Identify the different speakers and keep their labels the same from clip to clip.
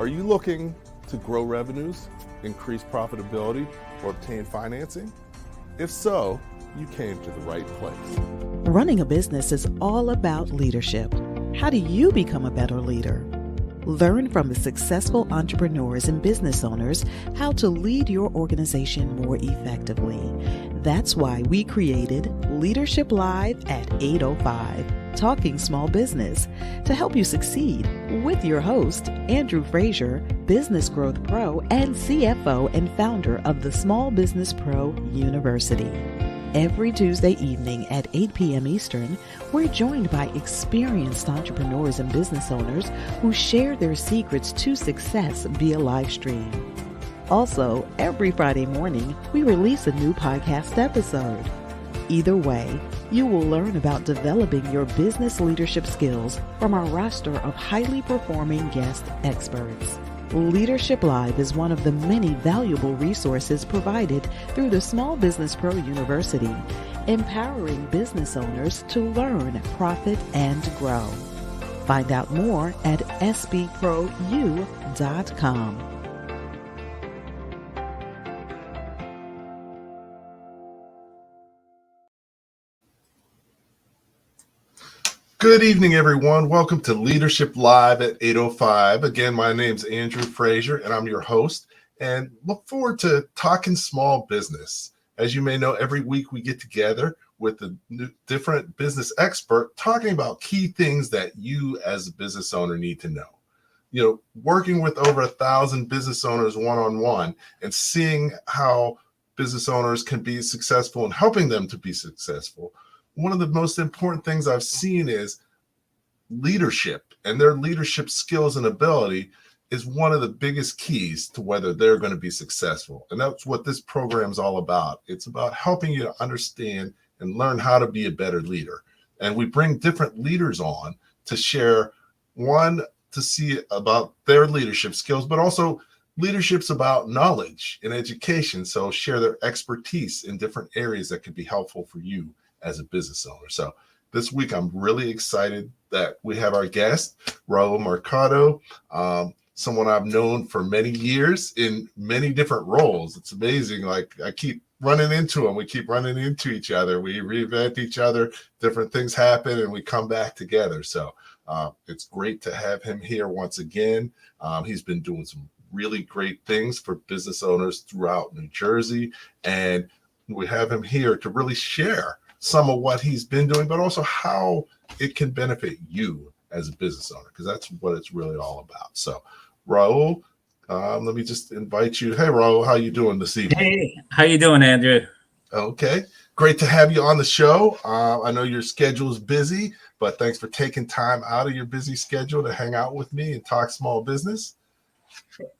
Speaker 1: Are you looking to grow revenues, increase profitability, or obtain financing? If so, you came to the right place.
Speaker 2: Running a business is all about leadership. How do you become a better leader? Learn from the successful entrepreneurs and business owners how to lead your organization more effectively. That's why we created Leadership Live at 8:05, Talking Small Business, to help you succeed with your host, Andrew Frazier, Business Growth Pro and CFO and founder of the Small Business Pro University. Every Tuesday evening at 8 p.m. Eastern, we're joined by experienced entrepreneurs and business owners who share their secrets to success via live stream. Also, every Friday morning, we release a new podcast episode. Either way, you will learn about developing your business leadership skills from our roster of highly performing guest experts. Leadership Live is one of the many valuable resources provided through the Small Business Pro University, empowering business owners to learn, profit, and grow. Find out more at sbpro.u.com.
Speaker 1: Good evening, everyone. Welcome to Leadership Live at 8:05. Again, my name's Andrew Frazier, and I'm your host, and look forward to talking small business. As you may know, every week we get together with a different business expert talking about key things that you as a business owner need to know. You know, working with over 1,000 business owners one-on-one and seeing how business owners can be successful and helping them to be successful. One of the most important things I've seen is leadership, and their leadership skills and ability is one of the biggest keys to whether they're going to be successful. And that's what this program is all about. It's about helping you to understand and learn how to be a better leader. And we bring different leaders on to share, one, to see about their leadership skills, but also leadership's about knowledge and education. So share their expertise in different areas that could be helpful for you as a business owner. So this week, I'm really excited that we have our guest, Raul Mercado, someone I've known for many years in many different roles. It's amazing. Like, I keep running into him. We keep running into each other. We reinvent each other. Different things happen and we come back together. So it's great to have him here once again. He's been doing some really great things for business owners throughout New Jersey. And we have him here to really share some of what he's been doing, but also how it can benefit you as a business owner, because that's what it's really all about. So, Raul, let me just invite you. Hey, Raul, how you doing this evening?
Speaker 3: Hey, how you doing, Andrew?
Speaker 1: Okay, great to have you on the show. I know your schedule is busy, but thanks for taking time out of your busy schedule to hang out with me and talk small business.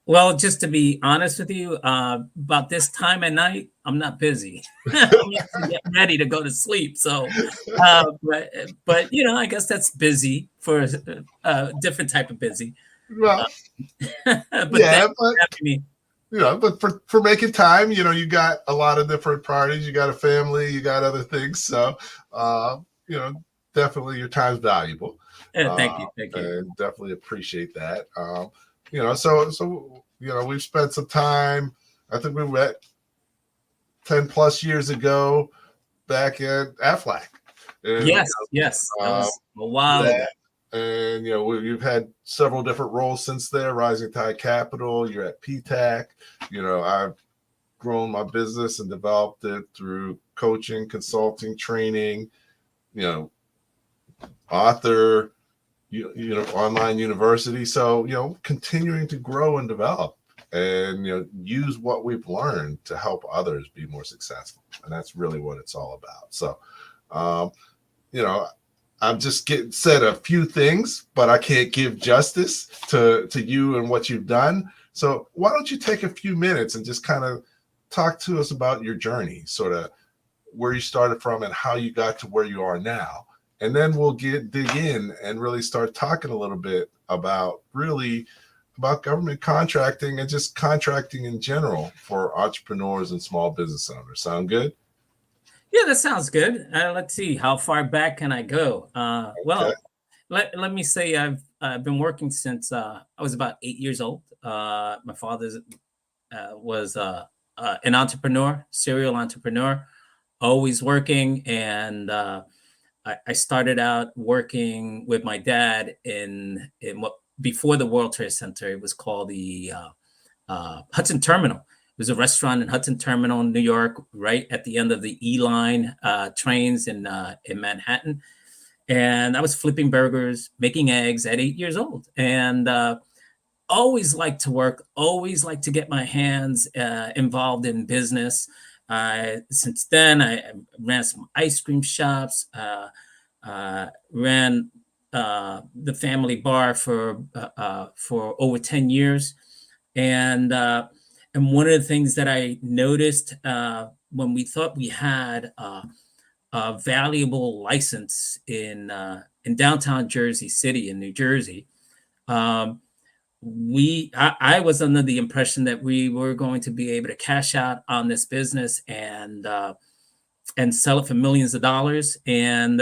Speaker 3: Well, just to be honest with you, about this time at night, I'm not busy. I'm getting ready to go to sleep. So, but you know, I guess that's busy for a different type of busy.
Speaker 1: Well,
Speaker 3: but
Speaker 1: yeah, but for making time, you know, you got a lot of different priorities. You got a family, you got other things. So, you know, definitely your time's valuable.
Speaker 3: Thank you.
Speaker 1: And definitely appreciate that. You know, so you know, we've spent some time. I think we met 10 plus years ago back at Aflac. And,
Speaker 3: yes. That was a while ago.
Speaker 1: And you know, we've had several different roles since there. Rising Tide Capital. You're at PTAC. You know, I've grown my business and developed it through coaching, consulting, training. You know, author. You know, online university. So, you know, continuing to grow and develop and, you know, use what we've learned to help others be more successful. And that's really what it's all about. So, you know, I'm just said a few things, but I can't give justice to you and what you've done. So why don't you take a few minutes and just kind of talk to us about your journey, sort of where you started from and how you got to where you are now. And then we'll dig in and really start talking a little bit about government contracting and just contracting in general for entrepreneurs and small business owners. Sound good?
Speaker 3: Yeah, that sounds good. Let's see, how far back can I go? Well, let me say I've I've been working since I was about 8 years old. My father was an entrepreneur, serial entrepreneur, always working. And I started out working with my dad in what before the World Trade Center, it was called the Hudson Terminal. It was a restaurant in Hudson Terminal in New York, right at the end of the E line trains in Manhattan. And I was flipping burgers, making eggs at 8 years old, and always liked to work, always liked to get my hands involved in business. Since then, I ran some ice cream shops, ran the family bar for over 10 years. And one of the things that I noticed when we thought we had a valuable license in downtown Jersey City in New Jersey, I was under the impression that we were going to be able to cash out on this business and sell it for millions of dollars. And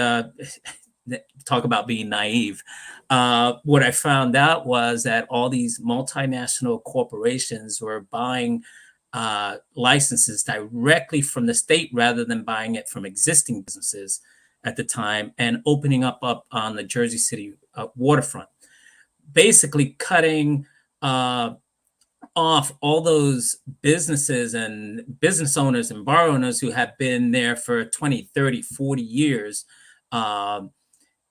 Speaker 3: talk about being naive. What I found out was that all these multinational corporations were buying licenses directly from the state rather than buying it from existing businesses at the time and opening up on the Jersey City waterfront, basically cutting off all those businesses and business owners and bar owners who have been there for 20, 30, 40 years.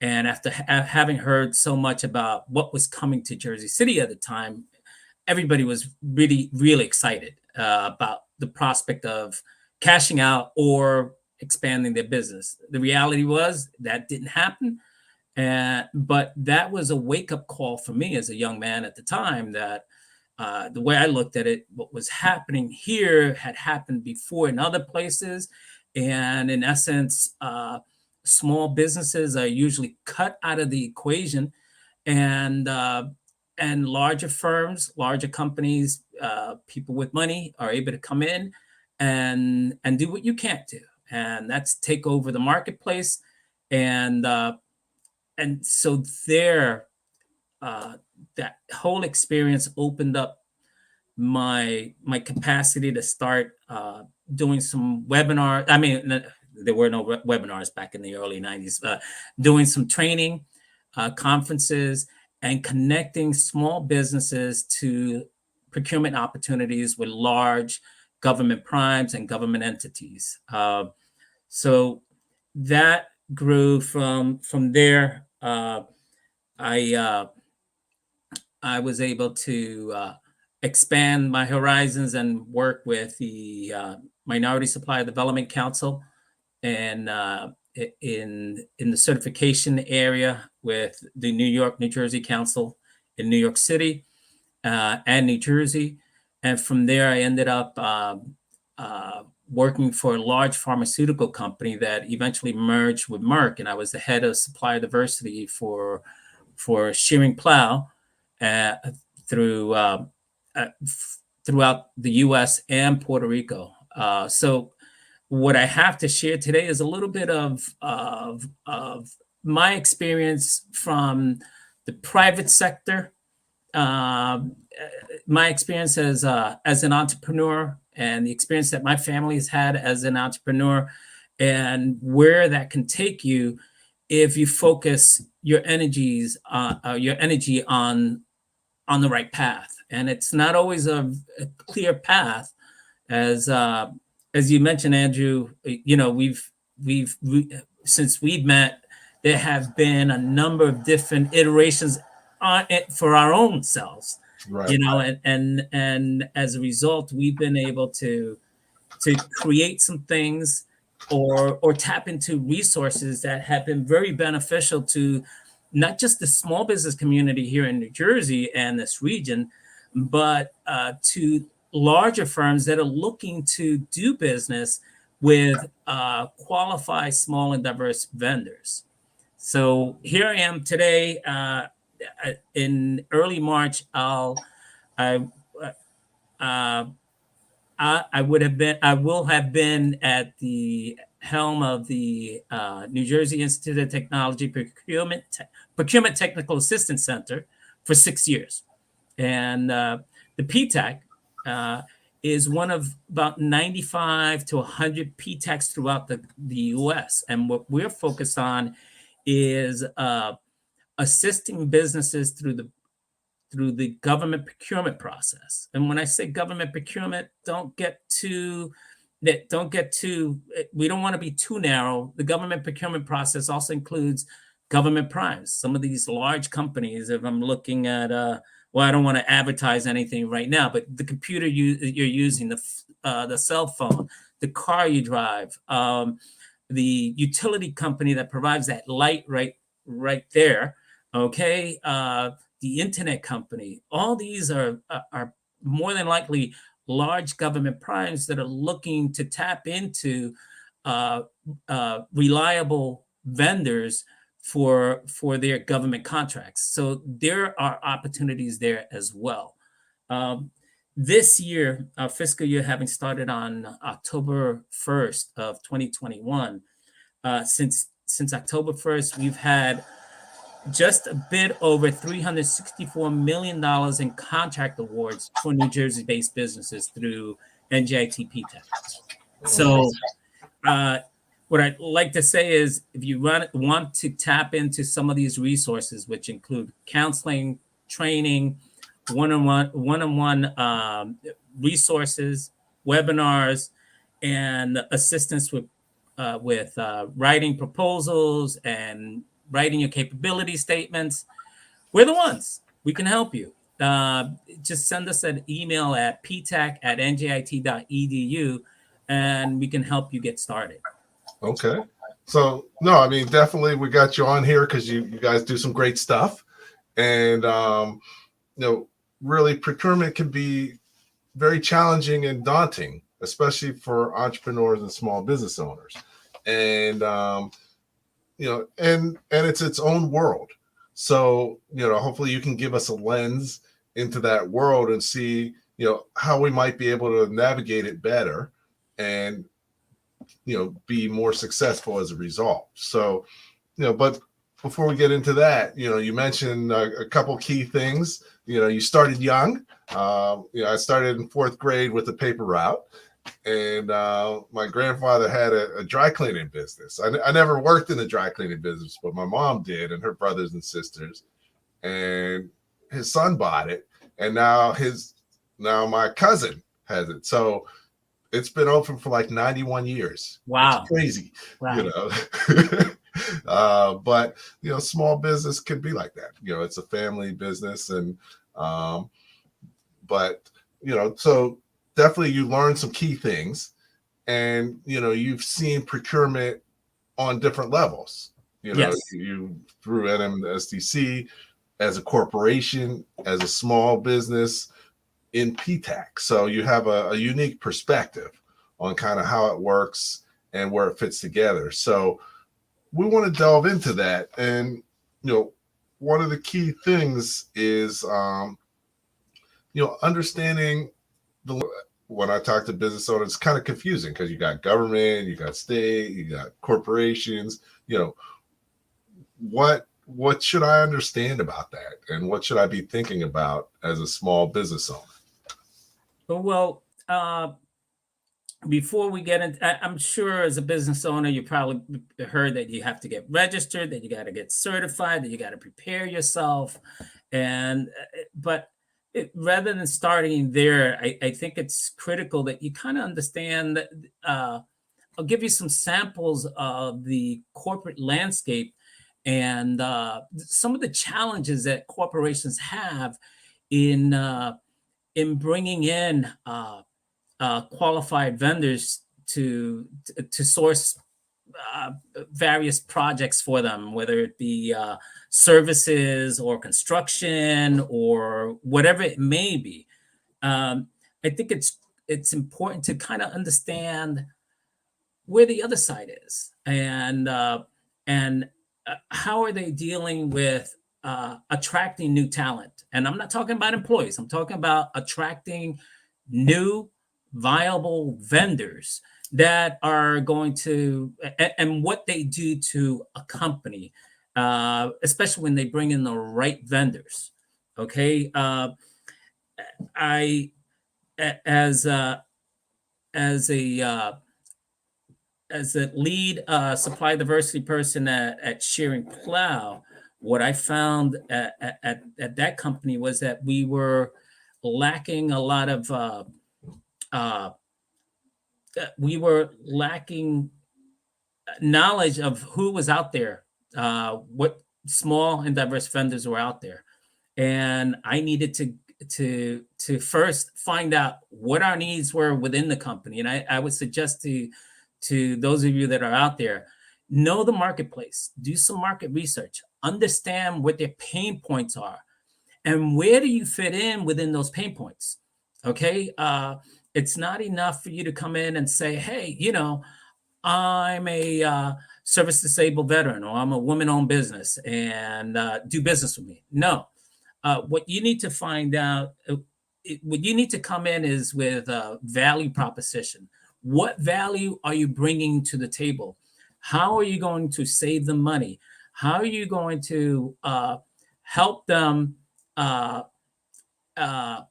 Speaker 3: And after having heard so much about what was coming to Jersey City at the time, everybody was really, really excited about the prospect of cashing out or expanding their business. The reality was that didn't happen. But that was a wake-up call for me as a young man at the time, that the way I looked at it, what was happening here had happened before in other places. And in essence, small businesses are usually cut out of the equation, and larger firms, larger companies, people with money are able to come in and do what you can't do, and that's take over the marketplace. And so there, that whole experience opened up my capacity to start doing some webinar. I mean, there were no webinars back in the early 90s, doing some training, conferences, and connecting small businesses to procurement opportunities with large government primes and government entities. So that grew from there. I was able to expand my horizons and work with the Minority Supplier Development Council, and in the certification area with the New Jersey Council in New York City and New Jersey. And from there, I ended up working for a large pharmaceutical company that eventually merged with Merck, and I was the head of supplier diversity for Shearing Plow throughout the U.S. and Puerto Rico. So what I have to share today is a little bit of my experience from the private sector, my experience as an entrepreneur, and the experience that my family has had as an entrepreneur, and where that can take you if you focus your energy on the right path. And it's not always a clear path, as you mentioned, Andrew. You know, we've since we've met, there have been a number of different iterations on it for our own selves. Right. You know, and as a result, we've been able to create some things or tap into resources that have been very beneficial to not just the small business community here in New Jersey and this region, but to larger firms that are looking to do business with qualified small and diverse vendors. So here I am today. In early March, I will have been at the helm of the New Jersey Institute of Technology Procurement Technical Assistance Center for 6 years. And the PTAC is one of about 95 to 100 PTACs throughout the U.S. And what we're focused on is assisting businesses through the government procurement process. And when I say government procurement, we don't want to be too narrow. The government procurement process also includes government primes. Some of these large companies, if I'm looking at, well, I don't want to advertise anything right now, but the computer you're using, the cell phone, the car you drive, the utility company that provides that light right there, okay? The internet company, all these are more than likely large government primes that are looking to tap into reliable vendors for their government contracts. So there are opportunities there as well. This year, our fiscal year having started on October 1st of 2021, since October 1st, we've had just a bit over $364 million in contract awards for New Jersey-based businesses through NJIT PTAC. So what I'd like to say is if you want to tap into some of these resources, which include counseling, training, one-on-one resources, webinars, and assistance with writing proposals and writing your capability statements, we're the ones. We can help you. Just send us an email at ptac@njit.edu, and we can help you get started.
Speaker 1: Okay. So, no, I mean, definitely we got you on here because you guys do some great stuff. And, really procurement can be very challenging and daunting, especially for entrepreneurs and small business owners. And, and it's its own world. So, hopefully you can give us a lens into that world and see, how we might be able to navigate it better and, be more successful as a result. So, but before we get into that, you mentioned a couple key things. You started young. I started in 4th grade with the paper route. And my grandfather had a dry cleaning business. I never worked in the dry cleaning business, but my mom did, and her brothers and sisters. And his son bought it, and now my cousin has it. So it's been open for like 91 years.
Speaker 3: Wow,
Speaker 1: it's crazy.
Speaker 3: Wow.
Speaker 1: But small business can be like that. It's a family business, and but so. Definitely, you learned some key things, and you've seen procurement on different levels.
Speaker 3: Yes.
Speaker 1: You through NMSDC as a corporation, as a small business, in PTAC. So you have a unique perspective on kind of how it works and where it fits together. So we want to delve into that, and one of the key things is understanding. When I talk to business owners, it's kind of confusing because you got government, you got state, you got corporations. What should I understand about that, and what should I be thinking about as a small business owner?
Speaker 3: Well, before we get into, I'm sure as a business owner, you probably heard that you have to get registered, that you got to get certified, that you got to prepare yourself, but rather than starting there, I think it's critical that you kind of understand that. I'll give you some samples of the corporate landscape and some of the challenges that corporations have in bringing in qualified vendors to source various projects for them, whether it be services or construction or whatever it may be. I think it's important to kind of understand where the other side is and how are they dealing with attracting new talent. And I'm not talking about employees. I'm talking about attracting new viable vendors that are going to, and what they do to a company, especially when they bring in the right vendors. Okay. I, as a, as a, as a lead supply diversity person at Shearing Plow, what I found at that company was that we were lacking a lot of, we were lacking knowledge of who was out there, what small and diverse vendors were out there. And I needed to first find out what our needs were within the company. And I would suggest to those of you that are out there, know the marketplace, do some market research, understand what their pain points are, and where do you fit in within those pain points. Okay. It's not enough for you to come in and say, hey, I'm a service disabled veteran, or I'm a woman-owned business, and do business with me. No. What you need to find out, what you need to come in is with a value proposition. What value are you bringing to the table? How are you going to save them money? How are you going to help them? How are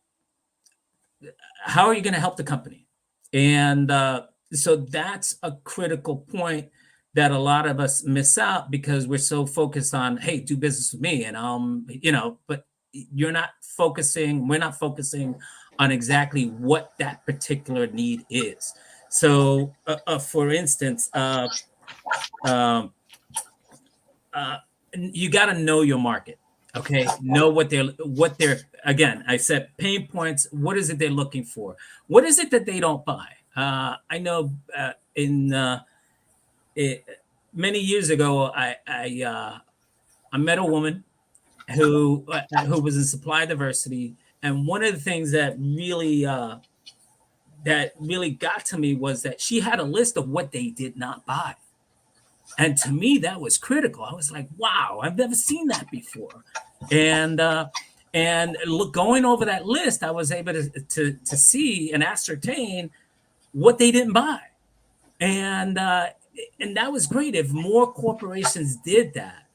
Speaker 3: you going to help the company? And so that's a critical point that a lot of us miss out because we're so focused on, hey, do business with me. And, but we're not focusing on exactly what that particular need is. So, for instance, you got to know your market. Okay, know what they're again. I said pain points. What is it they're looking for? What is it that they don't buy? I know many years ago, I met a woman who was in supply diversity, and one of the things that really got to me was that she had a list of what they did not buy. And to me, that was critical. I was like, wow, I've never seen that before. And going over that list, I was able to see and ascertain what they didn't buy. And that was great. If more corporations did that,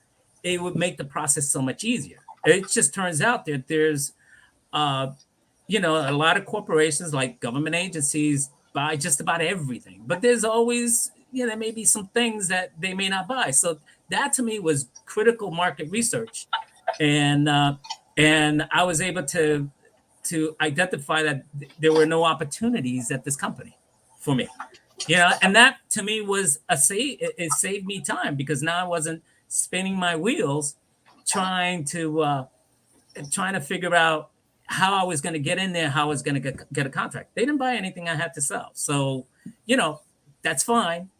Speaker 3: it would make the process so much easier. It just turns out that there's, a lot of corporations like government agencies buy just about everything, but there's always, there may be some things that they may not buy. So that to me was critical market research. And I was able to identify that there were no opportunities at this company for me, and that to me was it saved me time because now I wasn't spinning my wheels trying to figure out how I was going to get in there, how I was going to get a contract. They didn't buy anything I had to sell. So, that's fine.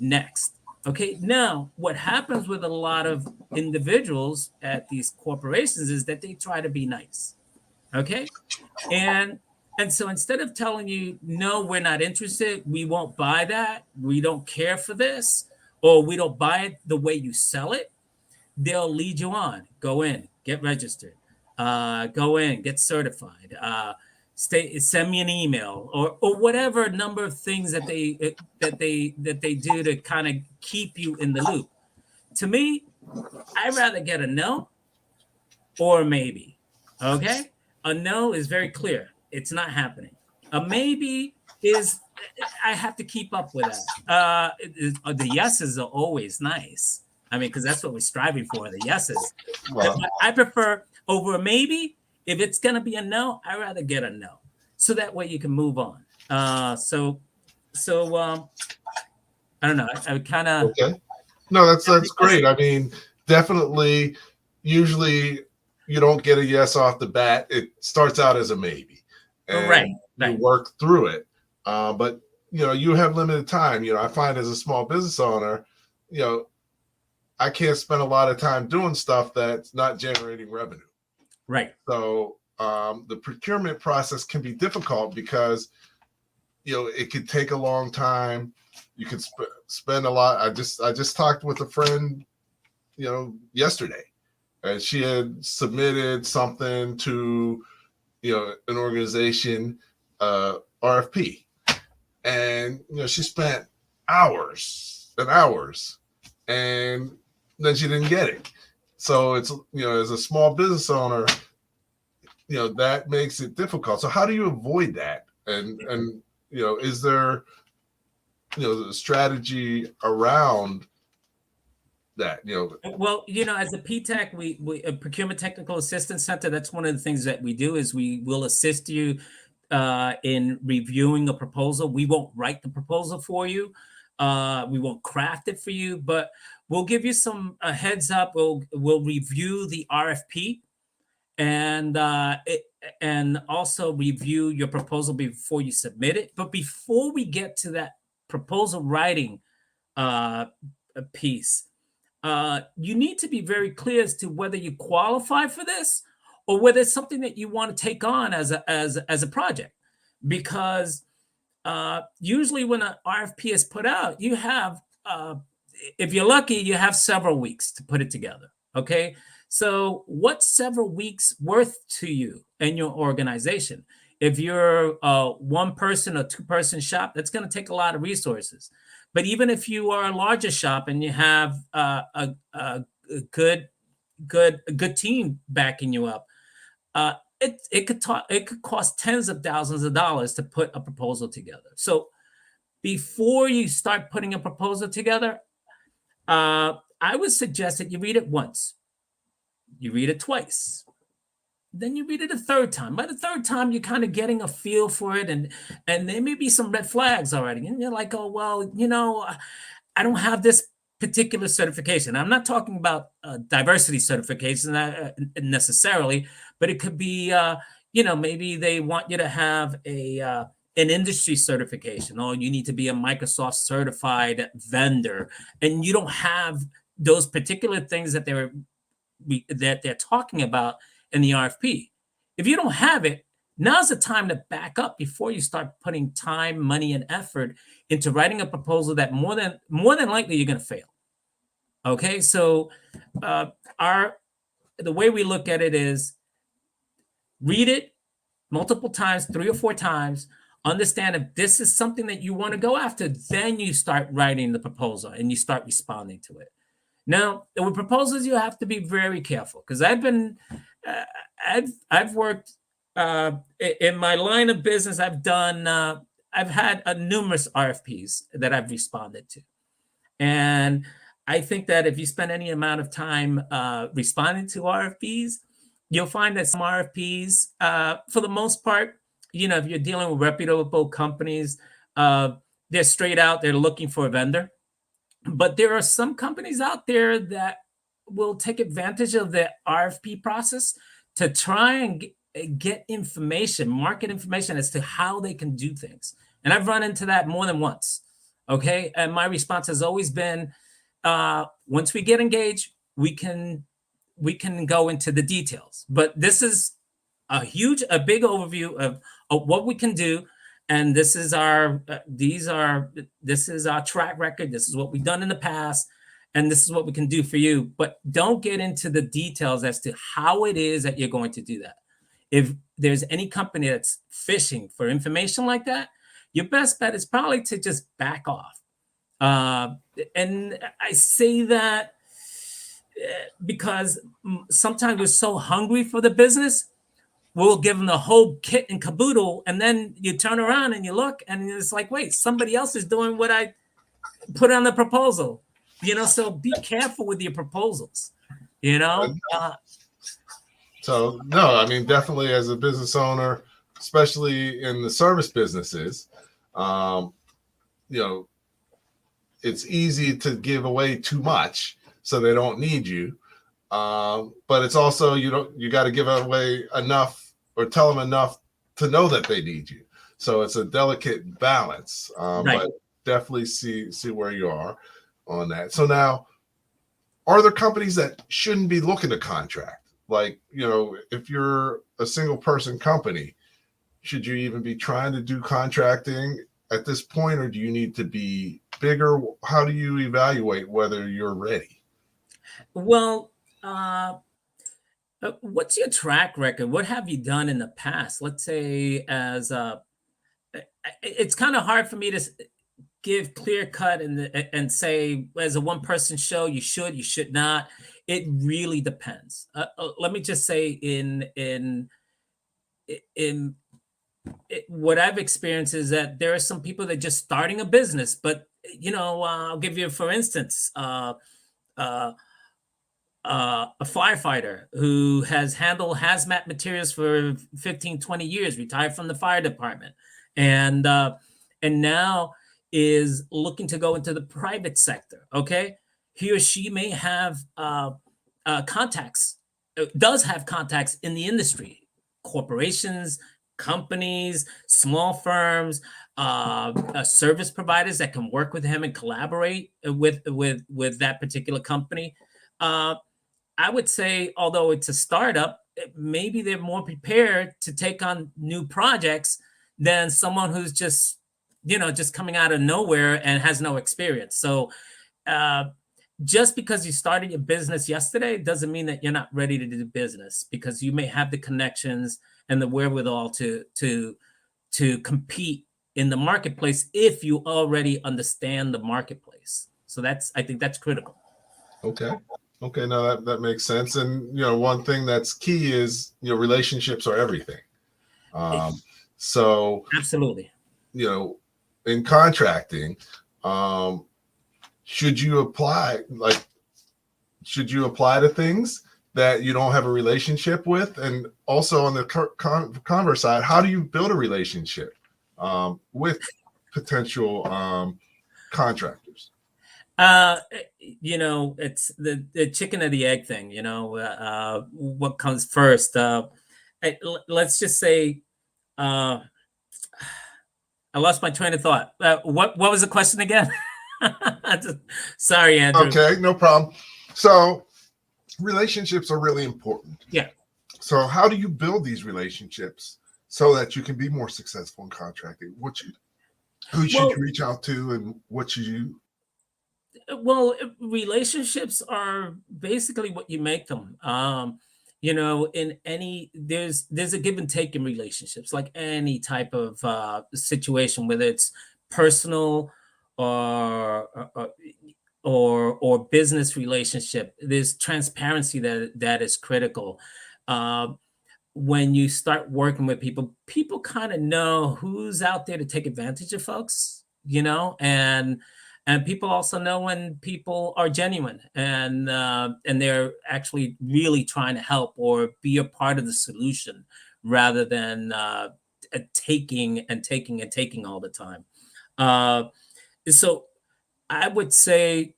Speaker 3: Next. Okay. Now, what happens with a lot of individuals at these corporations is that they try to be nice. Okay. And so instead of telling you, no, we're not interested, we won't buy that, we don't care for this, or we don't buy it the way you sell it, they'll lead you on. Go in, get registered, go in, get certified, send me an email, or whatever number of things that they do to kind of keep you in the loop. To me, I'd rather get a no or a maybe. Okay, a no is very clear; it's not happening. A maybe is I have to keep up with that. The yeses are always nice. I mean, because that's what we're striving for, the yeses. Wow. I prefer over a maybe. If it's going to be a no, I'd rather get a no. So that way you can move on. So I don't know. I kind of.
Speaker 1: Okay. No, that's great. I mean, definitely, usually you don't get a yes off the bat. It starts out as a maybe. And
Speaker 3: right.
Speaker 1: You work through it. But, you have limited time. I find as a small business owner, I can't spend a lot of time doing stuff that's not generating revenue.
Speaker 3: Right.
Speaker 1: So the procurement process can be difficult because, it could take a long time. You could spend a lot. I just talked with a friend, yesterday, and she had submitted something to, an organization, RFP. and she spent hours and hours, and then she didn't get it. So it's as a small business owner, that makes it difficult. So how do you avoid that? And is there the strategy around that?
Speaker 3: Well, as a PTAC, we a Procurement Technical Assistance Center, that's one of the things that we do is we will assist you in reviewing a proposal. We won't write the proposal for you. We won't craft it for you, but we'll give you a heads up. We'll review the RFP and also review your proposal before you submit it. But before we get to that proposal writing piece, you need to be very clear as to whether you qualify for this or whether it's something that you want to take on as a project. Because usually when an RFP is put out, you have, if you're lucky, you have several weeks to put it together. Okay. So what's several weeks worth to you and your organization? If you're a one person or two person shop, that's going to take a lot of resources. But even if you are a larger shop and you have a good team backing you up, it could cost tens of thousands of dollars to put a proposal together. So before you start putting a proposal together, I would suggest that you read it once, you read it twice, then you read it a third time. By the third time, you're kind of getting a feel for it, and there may be some red flags already. And you're like, oh, well, I don't have this particular certification. I'm not talking about diversity certification necessarily, but it could be, maybe they want you to have an industry certification, or you need to be a Microsoft certified vendor, and you don't have those particular things that they're talking about in the RFP. If you don't have it, now's the time to back up before you start putting time, money, and effort into writing a proposal that more than likely you're going to fail. Okay, so the way we look at it is read it multiple times, 3 or 4 times, understand if this is something that you want to go after, then you start writing the proposal and you start responding to it. Now, with proposals, you have to be very careful, because I've worked in my line of business. I've had numerous RFPs that I've responded to, and I think that if you spend any amount of time responding to RFPs, you'll find that some RFPs, for the most part, if you're dealing with reputable companies, they're straight out, they're looking for a vendor. But there are some companies out there that will take advantage of the RFP process to try and get information, market information as to how they can do things. And I've run into that more than once. Okay. And my response has always been, once we get engaged, we can go into the details. But this is a big overview of what we can do. And this is our track record. This is what we've done in the past, and this is what we can do for you. But don't get into the details as to how it is that you're going to do that. If there's any company that's fishing for information like that, your best bet is probably to just back off. And I say that because sometimes we're so hungry for the business, we'll give them the whole kit and caboodle, and then you turn around and you look, and it's like, wait, somebody else is doing what I put on the proposal. So be careful with your proposals.
Speaker 1: So no, I mean, definitely as a business owner, especially in the service businesses, it's easy to give away too much so they don't need you. But it's also, you got to give away enough or tell them enough to know that they need you. So it's a delicate balance,
Speaker 3: Right.
Speaker 1: But definitely see where you are on that. So now, are there companies that shouldn't be looking to contract? Like, if you're a single person company, should you even be trying to do contracting at this point, or do you need to be bigger? How do you evaluate whether you're ready?
Speaker 3: Well, what's your track record? What have you done in the past? Let's say as it's kind of hard for me to give clear cut and say as a one person show you should not. It really depends. Let me just say in what I've experienced is that there are some people that just starting a business, but I'll give you for instance a firefighter who has handled hazmat materials for 15, 20 years, retired from the fire department, and now is looking to go into the private sector. Okay, he or she may have contacts, does have contacts in the industry, corporations, companies, small firms, service providers that can work with him and collaborate with that particular company. I would say, although it's a startup, maybe they're more prepared to take on new projects than someone who's just coming out of nowhere and has no experience. So just because you started your business yesterday doesn't mean that you're not ready to do business, because you may have the connections and the wherewithal to compete in the marketplace if you already understand the marketplace. So I think that's critical.
Speaker 1: Okay, no, that makes sense. And one thing that's key is relationships are everything. So
Speaker 3: absolutely,
Speaker 1: in contracting, should you apply to things that you don't have a relationship with? And also on the converse side, how do you build a relationship with potential contractors?
Speaker 3: It's the chicken or the egg thing. What comes first? Let's just say I lost my train of thought. What was the question again? Sorry, Andrew.
Speaker 1: Okay, no problem. So relationships are really important.
Speaker 3: Yeah.
Speaker 1: So how do you build these relationships so that you can be more successful in contracting? Who should you reach out to, and what should you?
Speaker 3: Well, relationships are basically what you make them. In any there's a give and take in relationships, like any type of situation, whether it's personal or business relationship. There's transparency that is critical. When you start working with people kind of know who's out there to take advantage of folks, and people also know when people are genuine and they're actually really trying to help or be a part of the solution, rather than taking all the time. So I would say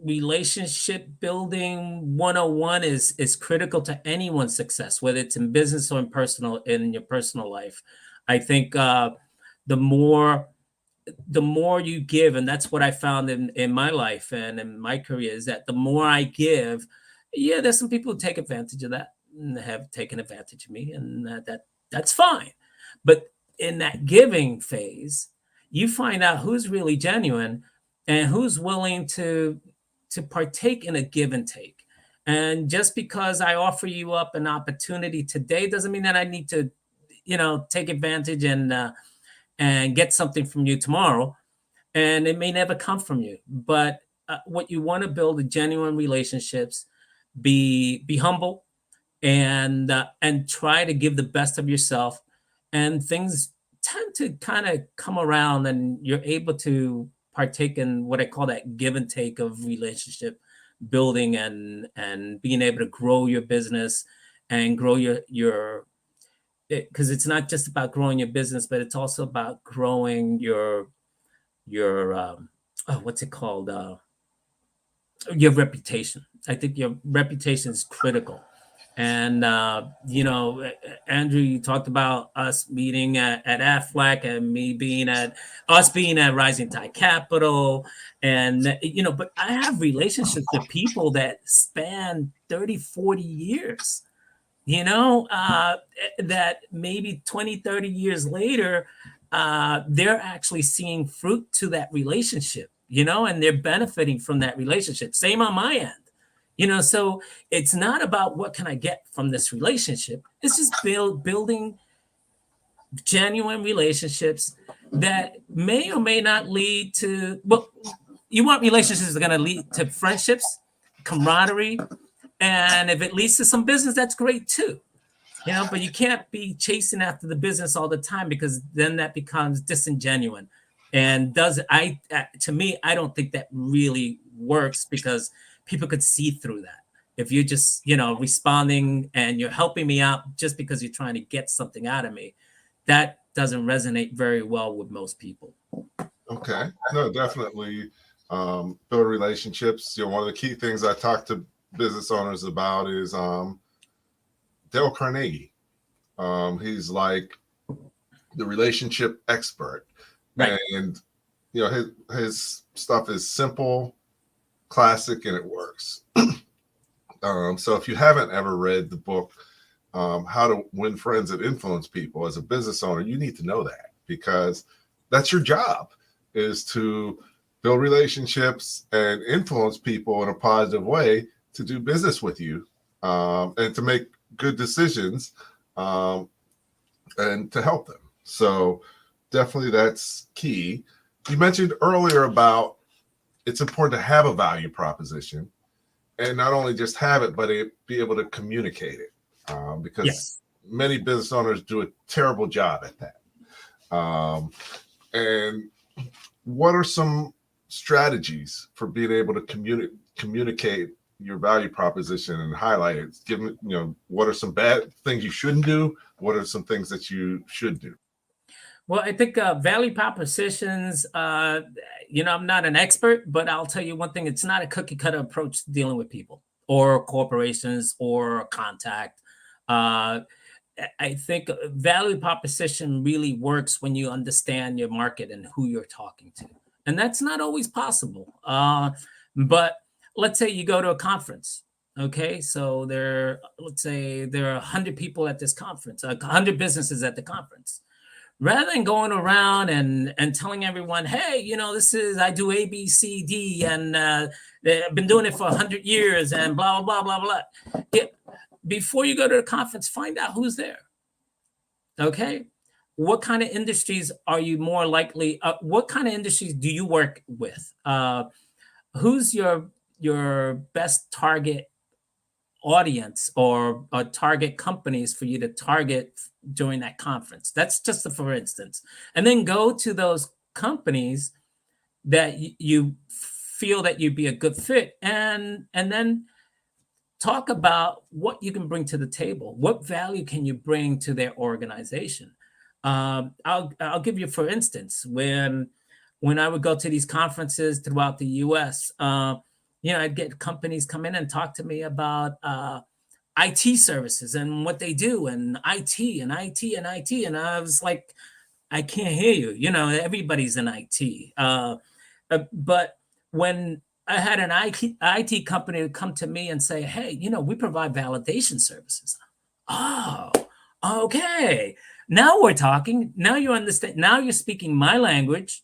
Speaker 3: relationship building 101 is critical to anyone's success, whether it's in business or in your personal life. I think the more you give, and that's what I found in my life and in my career, is that the more I give, there's some people who take advantage of that and have taken advantage of me, and that's fine. But in that giving phase, you find out who's really genuine and who's willing to partake in a give and take. And just because I offer you up an opportunity today doesn't mean that I need to, take advantage and get something from you tomorrow. And it may never come from you. But what you want to build are genuine relationships. Be humble and try to give the best of yourself. And things tend to kind of come around, and you're able to partake in what I call that give and take of relationship building, and being able to grow your business and grow your because it's not just about growing your business, but it's also about growing your what's it called? Your reputation. I think your reputation is critical. And Andrew, you talked about us meeting at AFLAC, and me being at Rising Tide Capital, and but I have relationships with people that span 30, 40 years. That maybe 20, 30 years later, they're actually seeing fruit to that relationship, and they're benefiting from that relationship. Same on my end. So it's not about what can I get from this relationship. It's just building genuine relationships that may or may not lead to, well, you want relationships that are going to lead to friendships, camaraderie, and if it leads to some business, that's great too. But you can't be chasing after the business all the time, because then that becomes disingenuous. And to me, I don't think that really works, because people could see through that. If you're just, responding and you're helping me out just because you're trying to get something out of me, that doesn't resonate very well with most people.
Speaker 1: Okay. No, definitely. Build relationships. One of the key things I talk to business owners about is Dale Carnegie. He's like the relationship expert.
Speaker 3: Right.
Speaker 1: And his stuff is simple, classic, and it works. So if you haven't ever read the book, How to Win Friends and Influence People, as a business owner, you need to know that, because that's your job, is to build relationships and influence people in a positive way to do business with you, and to make good decisions, and to help them. So definitely that's key. You mentioned earlier about it's important to have a value proposition, and not only just have it, but be able to communicate it, because many business owners do a terrible job at that. And what are some strategies for being able to communicate your value proposition and highlight it? Given, what are some bad things you shouldn't do? What are some things that you should do?
Speaker 3: Well, I think value propositions, I'm not an expert, but I'll tell you one thing: it's not a cookie cutter approach to dealing with people or corporations or contact. I think value proposition really works when you understand your market and who you're talking to. And that's not always possible. But let's say you go to a conference. Okay, so let's say there are 100 people at this conference, 100 businesses at the conference. Rather than going around and telling everyone, hey, I do A, B, C, D, and I've been doing it for 100 years and blah, blah, blah, blah, blah. Before you go to the conference, find out who's there. Okay? What kind of industries are you more likely? What kind of industries do you work with? Who's your best target audience or target companies for you to target during that conference? That's just for instance. And then go to those companies that you feel that you'd be a good fit, and then talk about what you can bring to the table. What value can you bring to their organization? I'll give you, for instance, when I would go to these conferences throughout the U.S., I'd get companies come in and talk to me about IT services and what they do, and IT and IT and IT. And I was like, I can't hear you. Everybody's in IT. But when I had an IT company come to me and say, hey, we provide validation services. Oh, okay. Now we're talking. Now you understand. Now you're speaking my language,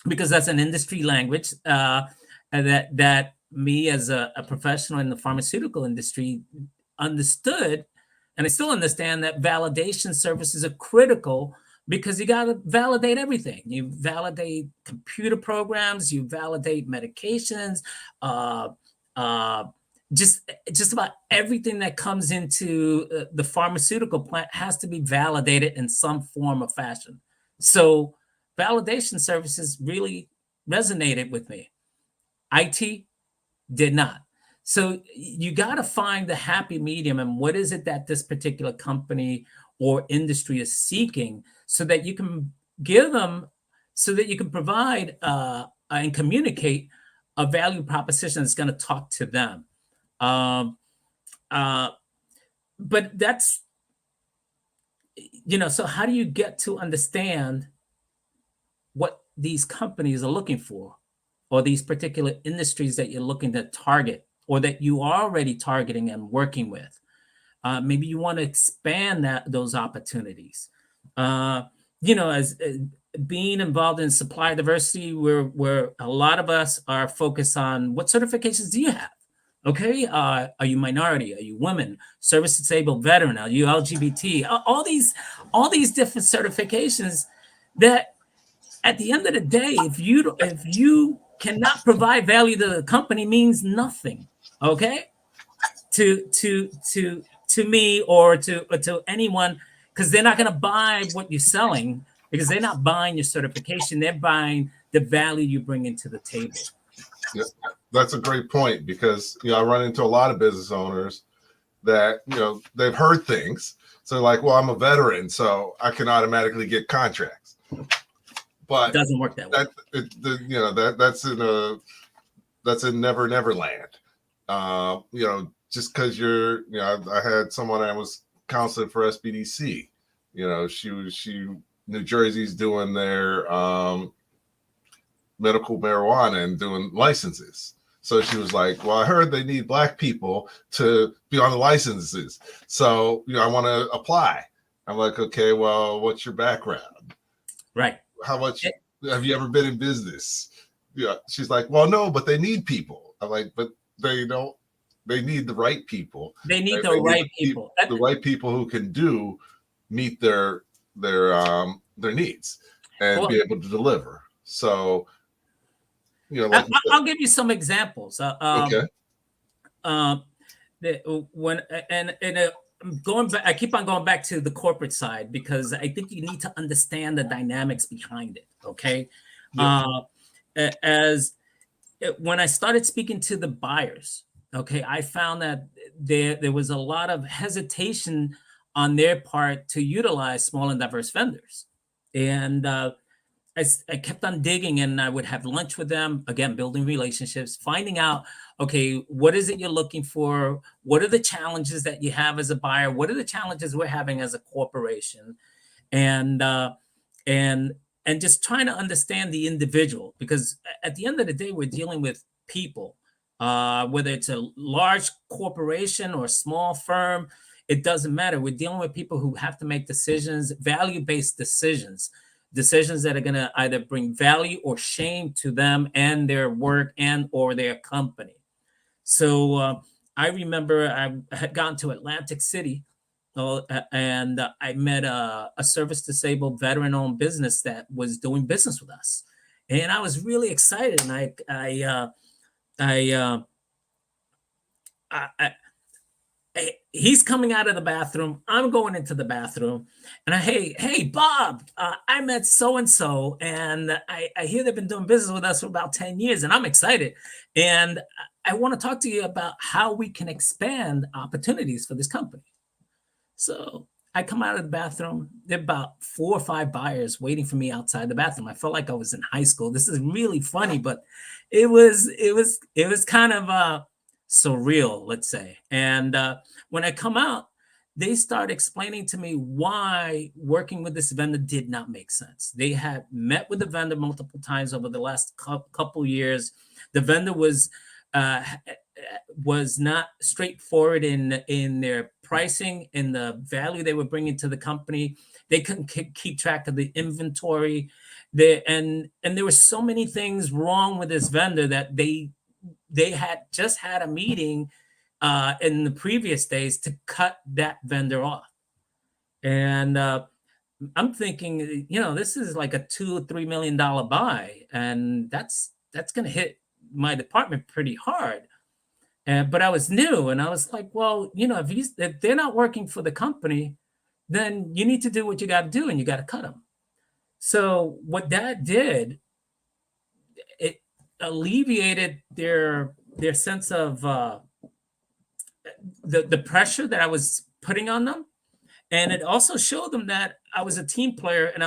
Speaker 3: because that's an industry language that me as a professional in the pharmaceutical industry understood. And I still understand that validation services are critical, because you got to validate everything. You validate computer programs, you validate medications, just about everything that comes into the pharmaceutical plant has to be validated in some form or fashion. So validation services really resonated with me. IT did not. So you got to find the happy medium, and what is it that this particular company or industry is seeking, so that you can give them, so that you can provide and communicate a value proposition that's going to talk to them. But that's, so how do you get to understand what these companies are looking for, or these particular industries that you're looking to target, or that you are already targeting and working with? Maybe you want to expand those opportunities. As being involved in supply diversity, where a lot of us are focused on what certifications do you have? Okay, are you minority? Are you women? Service disabled veteran? Are you LGBT? All these different certifications that at the end of the day, if you cannot provide value to the company, means nothing. Okay, to me or to anyone, because they're not going to buy what you're selling, because they're not buying your certification. They're buying the value you bring into the table.
Speaker 1: Yeah, that's a great point, because I run into a lot of business owners that they've heard things, so like, well, I'm a veteran, so I can automatically get contracts, but
Speaker 3: It doesn't work that way.
Speaker 1: That's in never land. Just because I had someone I was counseling for SBDC. She New Jersey's doing their medical marijuana and doing licenses. So she was like, well, I heard they need Black people to be on the licenses. So, I want to apply. I'm like, okay, well, what's your background?
Speaker 3: Right.
Speaker 1: How much have you ever been in business? Yeah. She's like, well, no, but they need people. I'm like, but they need the right people.
Speaker 3: They need the right people.
Speaker 1: The right people who can meet their needs and be able to deliver. So,
Speaker 3: I'll give you some examples.
Speaker 1: Okay.
Speaker 3: Going back, I keep on going back to the corporate side, because I think you need to understand the dynamics behind it. Okay. Yeah. When I started speaking to the buyers, okay, I found that there was a lot of hesitation on their part to utilize small and diverse vendors. And I kept on digging, and I would have lunch with them, again, building relationships, finding out, okay, what is it you're looking for? What are the challenges that you have as a buyer? What are the challenges we're having as a corporation? And just trying to understand the individual, because at the end of the day, we're dealing with people, whether it's a large corporation or a small firm, it doesn't matter. We're dealing with people who have to make decisions, value-based decisions that are going to either bring value or shame to them and their work and or their company. So I remember I had gone to Atlantic City, and I met a service disabled veteran-owned business that was doing business with us, and I was really excited. And he's coming out of the bathroom. I'm going into the bathroom, and hey, Bob, I met so-and-so, and I hear they've been doing business with us for about 10 years, and I'm excited. And I want to talk to you about how we can expand opportunities for this company. So I come out of the bathroom. There are about 4 or 5 buyers waiting for me outside the bathroom. I felt like I was in high school. This is really funny, but it was kind of surreal, let's say. And when I come out, they start explaining to me why working with this vendor did not make sense. They had met with the vendor multiple times over the last couple years. The vendor was not straightforward in their pricing and the value they were bringing to the company. They couldn't keep track of the inventory. And there were so many things wrong with this vendor that they had just had a meeting in the previous days to cut that vendor off. And I'm thinking, this is like a $2 or $3 million buy, and that's going to hit my department pretty hard. But I was new, and I was like, well, if they're not working for the company, then you need to do what you got to do, and you got to cut them. So what that did, it alleviated their sense of the pressure that I was putting on them. And it also showed them that I was a team player, and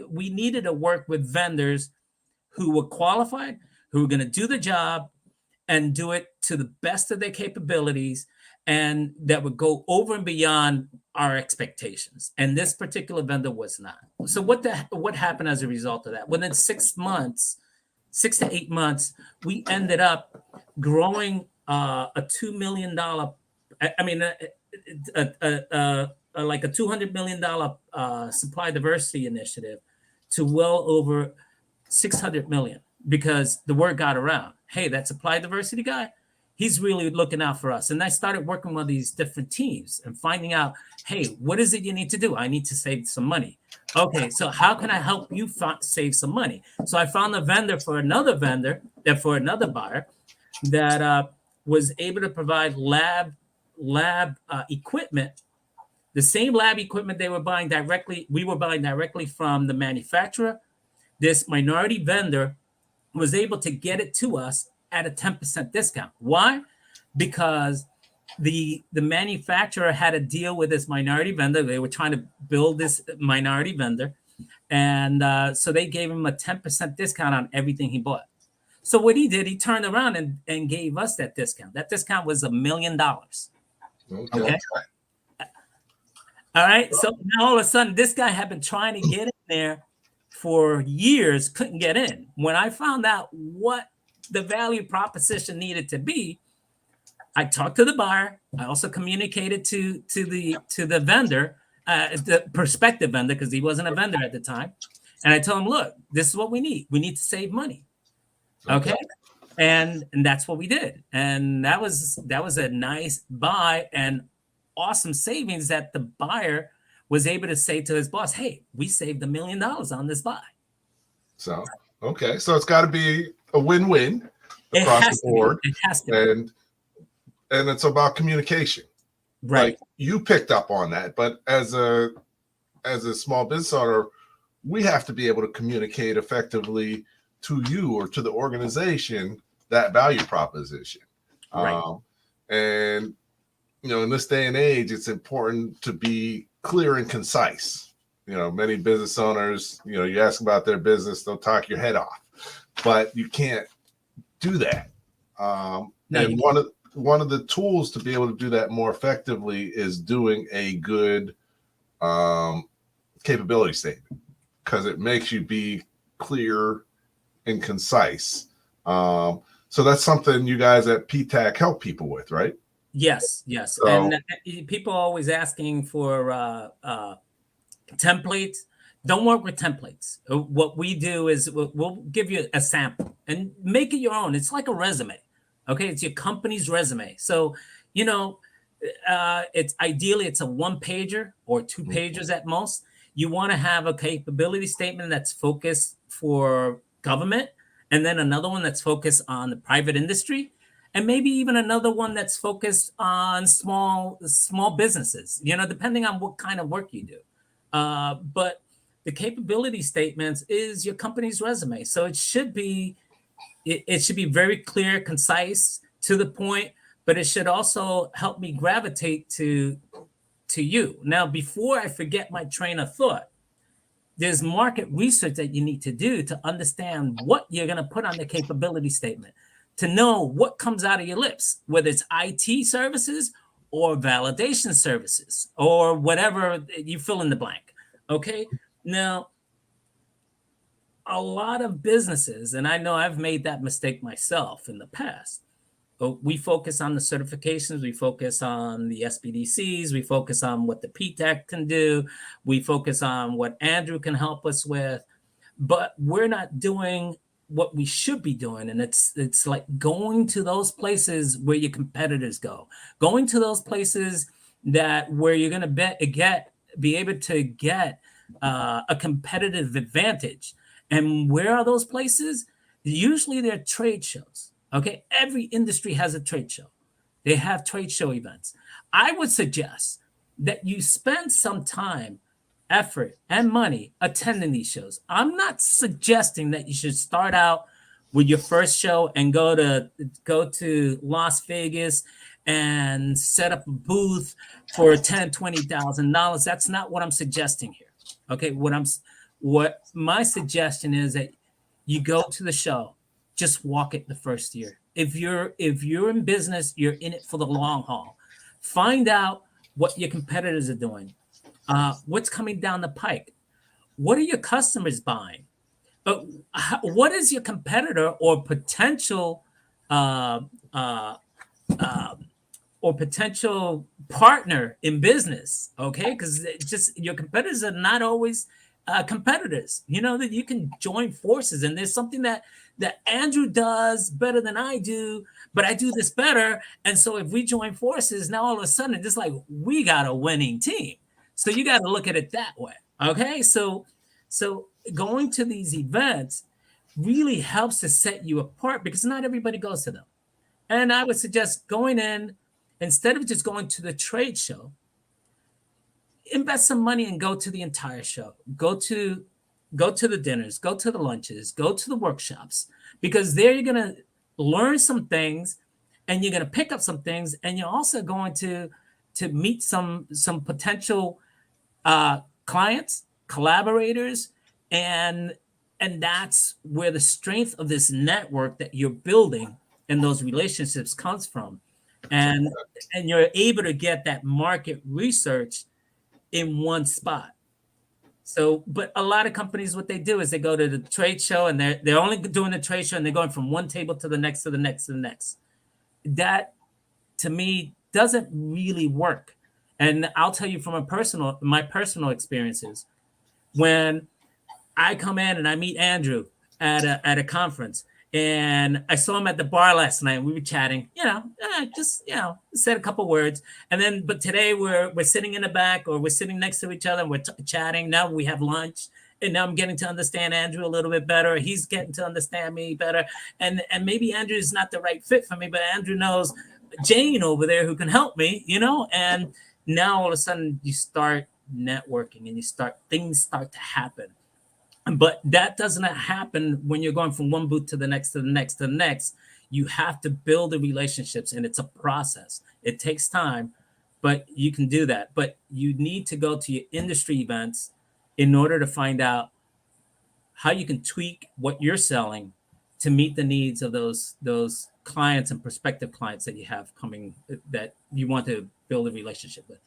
Speaker 3: we needed to work with vendors who were qualified, who were going to do the job and do it to the best of their capabilities, and that would go over and beyond our expectations. And this particular vendor was not. So what happened as a result of that? Within 6 to 8 months, we ended up growing a $2 million, like a $200 million supply diversity initiative to well over 600 million, because the word got around. Hey, that supply diversity guy, he's really looking out for us. And I started working with these different teams and finding out, hey, what is it you need to do? I need to save some money. Okay, so how can I help you save some money? So I found a vendor, for another buyer that was able to provide lab equipment, the same lab equipment we were buying directly from the manufacturer. This minority vendor was able to get it to us at a 10% discount. Why? Because the manufacturer had a deal with this minority vendor. They were trying to build this minority vendor. And so they gave him a 10% discount on everything he bought. So what he did, he turned around and gave us that discount. That discount was $1 million. Okay. All right. So now all of a sudden, this guy had been trying to get in there for years, couldn't get in. When I found out what the value proposition needed to be, I talked to the buyer. I also communicated to the vendor, the prospective vendor, because he wasn't a vendor at the time. And I told him, look, this is what we need. We need to save money. Okay. And that's what we did. And that was a nice buy and awesome savings that the buyer was able to say to his boss, hey, we saved $1 million on this buy.
Speaker 1: So, okay. So it's got to be a win-win across the board.
Speaker 3: It has to be.
Speaker 1: And it's about communication.
Speaker 3: Right.
Speaker 1: Like, you picked up on that, but as a small business owner, we have to be able to communicate effectively to you or to the organization that value proposition.
Speaker 3: Right.
Speaker 1: And in this day and age, it's important to be clear and concise. Many business owners, you ask about their business, they'll talk your head off, but you can't do that. And one of the tools to be able to do that more effectively is doing a good capability statement, because it makes you be clear and concise. So that's something you guys at PTAC help people with, right?
Speaker 3: Yes. So, and people are always asking for templates. Don't work with templates. What we do is we'll give you a sample and make it your own. It's like a resume. Okay, it's your company's resume. So, it's ideally a 1-pager or 2 pages at most. You want to have a capability statement that's focused for government, and then another one that's focused on the private industry, and maybe even another one that's focused on small businesses, depending on what kind of work you do. But the capability statements is your company's resume. So it should be very clear, concise, to the point, but it should also help me gravitate to you. Now, before I forget my train of thought, there's market research that you need to do to understand what you're going to put on the capability statement, to know what comes out of your lips, whether it's IT services or validation services or whatever, you fill in the blank. Okay. Now, a lot of businesses, and I know I've made that mistake myself in the past, but we focus on the certifications, we focus on the SBDCs, we focus on what the PTAC can do, we focus on what Andrew can help us with, but we're not doing what we should be doing. And it's like going to those places where your competitors go, going to those places where you're going to be able to get a competitive advantage. And where are those places? Usually they're trade shows. Okay, every industry has a trade show. They have trade show events. I would suggest that you spend some time, effort, and money attending these shows. I'm not suggesting that you should start out with your first show and go to Las Vegas and set up a booth for $10,000, $20,000. That's not what I'm suggesting here. Okay, what my suggestion is that you go to the show. Just walk it the first year. If you're in business, you're in it for the long haul. Find out what your competitors are doing. What's coming down the pike? What are your customers buying? What is your competitor or potential partner in business? Okay, because your competitors are not always competitors, that you can join forces. And there's something that Andrew does better than I do, but I do this better. And so if we join forces, now all of a sudden it's like we got a winning team. So you got to look at it that way. Okay. So going to these events really helps to set you apart, because not everybody goes to them. And I would suggest going in, instead of just going to the trade show, invest some money and go to the entire show. Go to the dinners, go to the lunches, go to the workshops, because there you're going to learn some things and you're going to pick up some things, and you're also going to meet some potential clients, collaborators, and that's where the strength of this network that you're building and those relationships comes from. And you're able to get that market research in one spot. So, but a lot of companies, what they do is they go to the trade show, and they're only doing the trade show, and they're going from one table to the next, to the next, to the next. That, to me, doesn't really work. And I'll tell you from my personal experiences, when I come in and I meet Andrew at a conference, and I saw him at the bar last night. We were chatting, said a couple words. And then, but today we're sitting in the back, or we're sitting next to each other, and we're chatting. Now we have lunch, and now I'm getting to understand Andrew a little bit better. He's getting to understand me better. And maybe Andrew is not the right fit for me, but Andrew knows Jane over there who can help me, and now all of a sudden you start networking, and things start to happen. But that doesn't happen when you're going from one booth to the next, to the next, to the next. You have to build the relationships, and it's a process. It takes time, but you can do that. But you need to go to your industry events in order to find out how you can tweak what you're selling to meet the needs of those clients and prospective clients that you have coming, that you want to build a relationship with.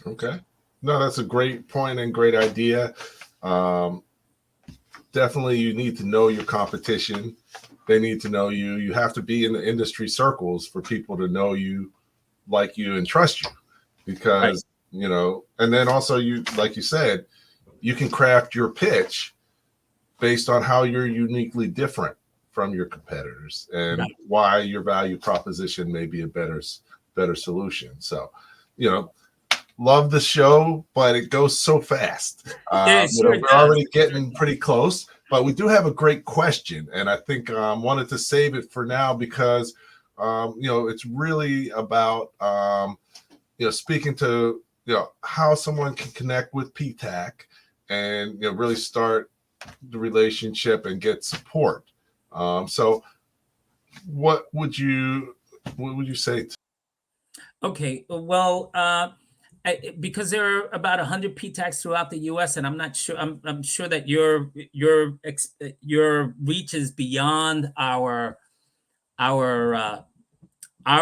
Speaker 1: Okay. No, that's a great point and great idea. Definitely, you need to know your competition. They need to know you. You have to be in the industry circles for people to know you, like you, and trust you. Because, right. And then also, you, like you said, you can craft your pitch based on how you're uniquely different from your competitors, and right. why your value proposition may be a better solution. So, love the show, but it goes so fast. We're already getting pretty close, but we do have a great question, and I think wanted to save it for now, because it's really about speaking to how someone can connect with PTAC and really start the relationship and get support. So what would you say?
Speaker 3: Okay, well, because there are about 100 PTACs throughout the U.S., and I'm not sure. I'm sure that your reach is beyond our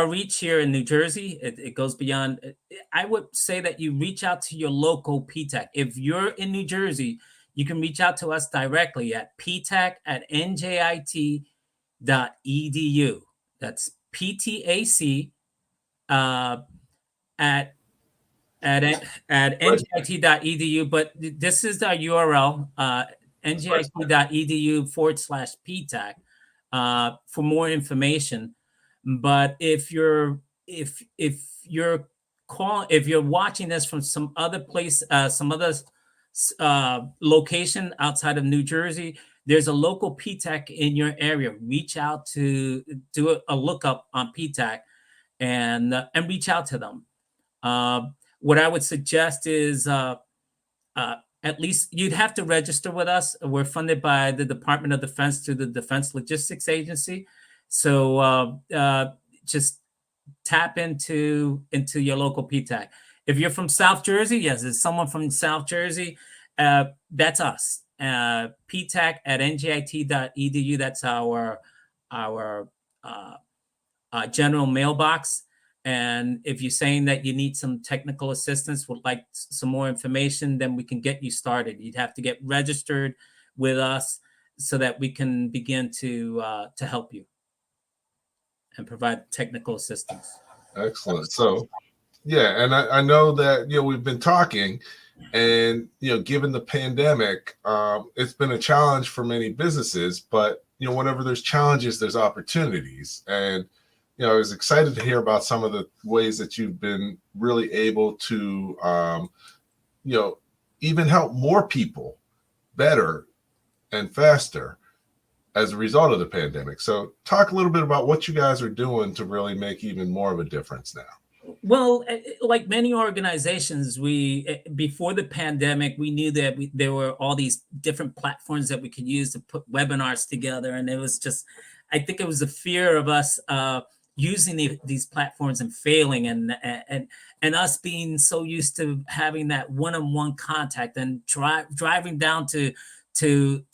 Speaker 3: reach here in New Jersey. It goes beyond. I would say that you reach out to your local PTAC. If you're in New Jersey, you can reach out to us directly at ptac@njit.edu. That's PTAC at njit.edu, but this is our URL, njit.edu/PTAC, for more information. But if you're watching this from some other place, some other location outside of New Jersey, there's a local PTAC in your area. Reach out to do a lookup on PTAC and reach out to them. What I would suggest is at least you'd have to register with us. We're funded by the Department of Defense through the Defense Logistics Agency. So just tap into your local PTAC. If you're from South Jersey, yes, it's someone from South Jersey. That's us. PTAC@njit.edu. That's our general mailbox. And if you're saying that you need some technical assistance, would like some more information, then we can get you started. You'd have to get registered with us so that we can begin to help you and provide technical assistance.
Speaker 1: Excellent. So, yeah, and I know that we've been talking, And, given the pandemic, it's been a challenge for many businesses, but, whenever there's challenges, there's opportunities. And, I was excited to hear about some of the ways that you've been really able to, even help more people better and faster as a result of the pandemic. So talk a little bit about what you guys are doing to really make even more of a difference now.
Speaker 3: Well, like many organizations, before the pandemic, we knew that there were all these different platforms that we could use to put webinars together. And it was just, I think it was a fear of us using these platforms and failing, and us being so used to having that one-on-one contact and driving down to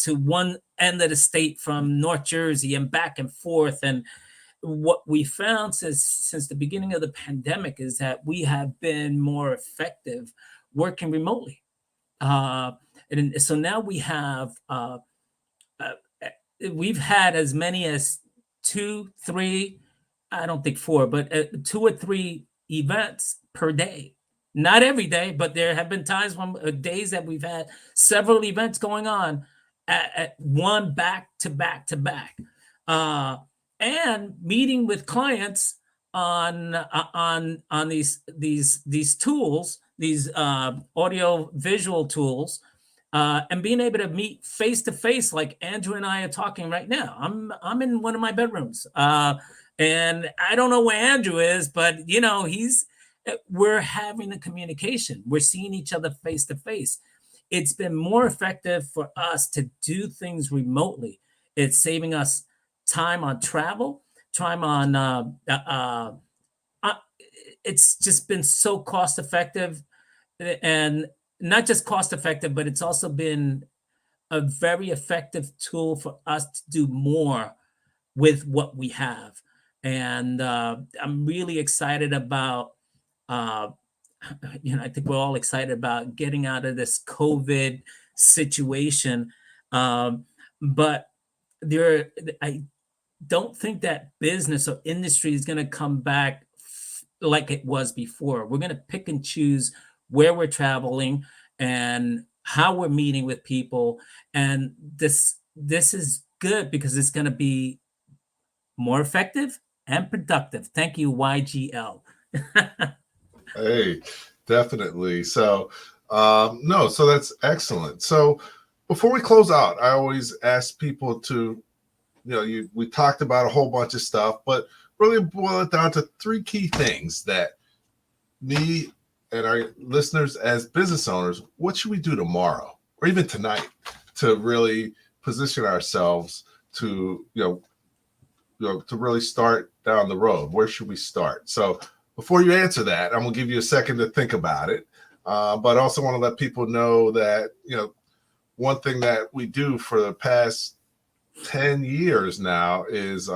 Speaker 3: one end of the state from North Jersey and back and forth. And what we found since the beginning of the pandemic is that we have been more effective working remotely. And so now we've had as many as 2, 3, I don't think 4, but 2 or 3 events per day. Not every day, but there have been times days that we've had several events going on at one back to back to back, and meeting with clients on these tools, these audio visual tools, and being able to meet face to face, like Andrew and I are talking right now. I'm in one of my bedrooms, and I don't know where Andrew is, but we're having a communication. We're seeing each other face to face. It's been more effective for us to do things remotely. It's saving us time on travel, time on, it's just been so cost effective, and not just cost effective, but it's also been a very effective tool for us to do more with what we have. And I'm really excited about, I think we're all excited about getting out of this COVID situation. But I don't think that business or industry is going to come back like it was before. We're going to pick and choose where we're traveling and how we're meeting with people. And this is good because it's going to be more effective and productive. Thank you, YGL.
Speaker 1: Hey, definitely. So, so that's excellent. So before we close out, I always ask people to, we talked about a whole bunch of stuff, but really boil it down to 3 key things that me and our listeners as business owners, what should we do tomorrow or even tonight to really position ourselves to, to really start down the road? Where should we start? So before you answer that, I'm going to give you a second to think about it. But I also want to let people know that, one thing that we do for the past 10 years now is